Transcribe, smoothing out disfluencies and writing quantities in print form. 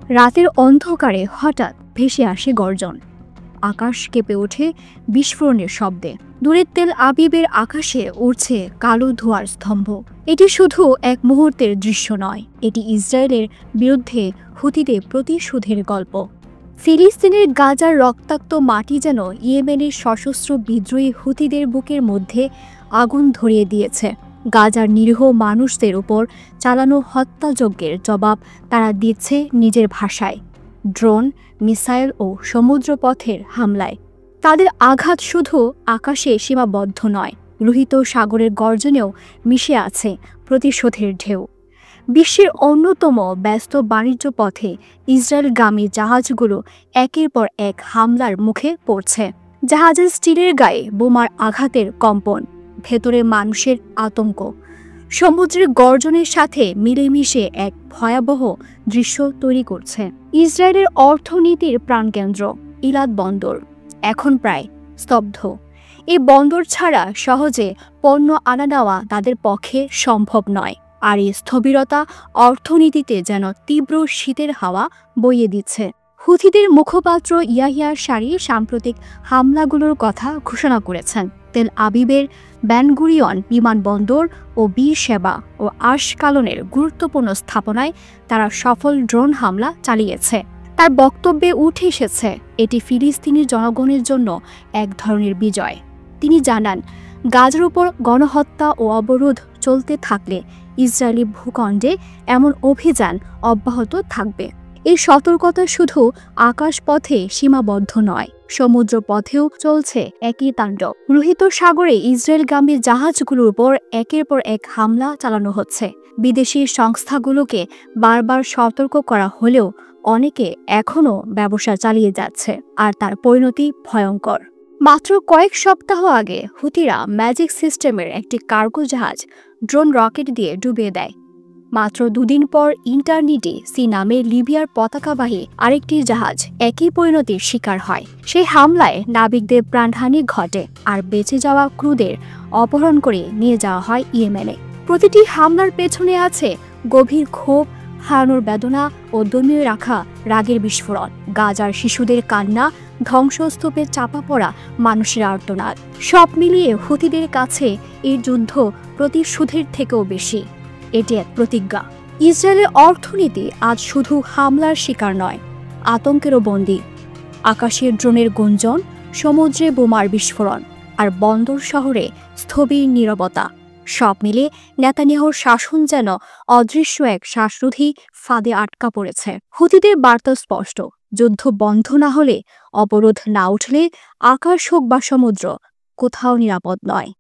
রাতের অন্ধকারে হঠাৎ ভেসে আসে গর্জন, আকাশ কেঁপে ওঠে বিস্ফোরণের শব্দে। দূরের তেল আবিবের আকাশে উড়ছে কালো ধোঁয়ার স্তম্ভ। এটি শুধু এক মুহূর্তের দৃশ্য নয়, এটি ইসরায়েলের বিরুদ্ধে হুতিদের প্রতিশোধের গল্প। ফিলিস্তিনের গাজার রক্তাক্ত মাটি যেন ইয়েমেনের সশস্ত্র বিদ্রোহী হুতিদের বুকের মধ্যে আগুন ধরিয়ে দিয়েছে। গাজার নিরীহ মানুষদের উপর চালানো হত্যাযজ্ঞের জবাব তারা দিচ্ছে নিজের ভাষায়, ড্রোন, মিসাইল ও সমুদ্রপথের হামলায়। তাদের আঘাত শুধু আকাশে সীমাবদ্ধ নয়, লোহিত সাগরের গর্জনেও মিশে আছে প্রতিশোধের ঢেউ। বিশ্বের অন্যতম ব্যস্ত বাণিজ্য পথে ইসরায়েলগামী জাহাজগুলো একের পর এক হামলার মুখে পড়ছে। জাহাজের স্টিলের গায়ে বোমার আঘাতের কম্পন, ভেতরে মানুষের আতঙ্ক, সমুদ্রের গর্জনের সাথে মিলেমিশে এক ভয়াবহ দৃশ্য তৈরি করছে। ইসরায়েলের অর্থনীতির প্রাণকেন্দ্র ইলাদ বন্দর এখন প্রায় স্তব্ধ। এই বন্দর ছাড়া সহজে পণ্য আনা নেওয়া তাদের পক্ষে সম্ভব নয়। আর এই স্থবিরতা অর্থনীতিতে যেন তীব্র শীতের হাওয়া বইয়ে দিচ্ছে। হুথিদের মুখপাত্র ইয়াহিয়া সারি সাম্প্রতিক হামলাগুলোর কথা ঘোষণা করেছেন। তেল আবিবের বেন-গুরিয়ন বিমানবন্দর ও বীরশেবা ও আশকালনের গুরুত্বপূর্ণ স্থাপনায় তারা সফল ড্রোন হামলা চালিয়েছে। তার বক্তব্যে উঠে এসেছে এটি ফিলিস্তিনি জনগণের জন্য এক ধরনের বিজয়। তিনি জানান, গাজার উপর গণহত্যা ও অবরোধ চলতে থাকলে ইসরায়েলি ভূখণ্ডে এমন অভিযান অব্যাহত থাকবে। এই সতর্কতা শুধু আকাশপথে সীমাবদ্ধ নয়, সমুদ্র পথেও চলছে একই তাণ্ডব। লোহিত সাগরে ইসরায়েলগামী জাহাজগুলোর উপর একের পর এক হামলা চালানো হচ্ছে। বিদেশি সংস্থাগুলোকে বারবার সতর্ক করা হলেও অনেকে এখনও ব্যবসা চালিয়ে যাচ্ছে, আর তার পরিণতি ভয়ঙ্কর। মাত্র কয়েক সপ্তাহ আগে হুতিরা ম্যাজিক সিস্টেমের একটি কার্গো জাহাজ ড্রোন রকেট দিয়ে ডুবিয়ে দেয়। মাত্র দুদিন পর ইন্টারনিটি সি নামে লিবিয়ার পতাকাবাহী আরেকটি জাহাজ একই পরিণতির শিকার হয়। সেই হামলায় নাবিকদের প্রাণহানি ঘটে, আর বেঁচে যাওয়া ক্রুদের অপহরণ করে নিয়ে যাওয়া হয় ইয়েমেনে। প্রতিটি হামলার পেছনে আছে গভীর ক্ষোভ, হারানোর বেদনা ও দমিয়ে রাখা রাগের বিস্ফোরণ। গাজার শিশুদের কান্না, ধ্বংসস্তূপে চাপা পড়া মানুষের আর্তনাদ, সব মিলিয়ে হুতিদের কাছে এই যুদ্ধ প্রতিশোধের থেকেও বেশি। এটি এক প্রতিজ্ঞা। ইসরায়েলের অর্থনীতি আজ শুধু হামলার শিকার নয়, আতঙ্কেরও বন্দী। আকাশের ড্রোনের গুঞ্জন, সমুদ্রে বোমার বিস্ফোরণ, আর বন্দর শহরে স্থবির নীরবতা, সব মিলে নেতানিয়াহুর শাসন যেন অদৃশ্য এক শ্বাসরোধী ফাঁদে আটকা পড়েছে। হুতিদের বার্তা স্পষ্ট, যুদ্ধ বন্ধ না হলে, অবরোধ না উঠলে, আকাশ হোক বা সমুদ্র, কোথাও নিরাপদ নয়।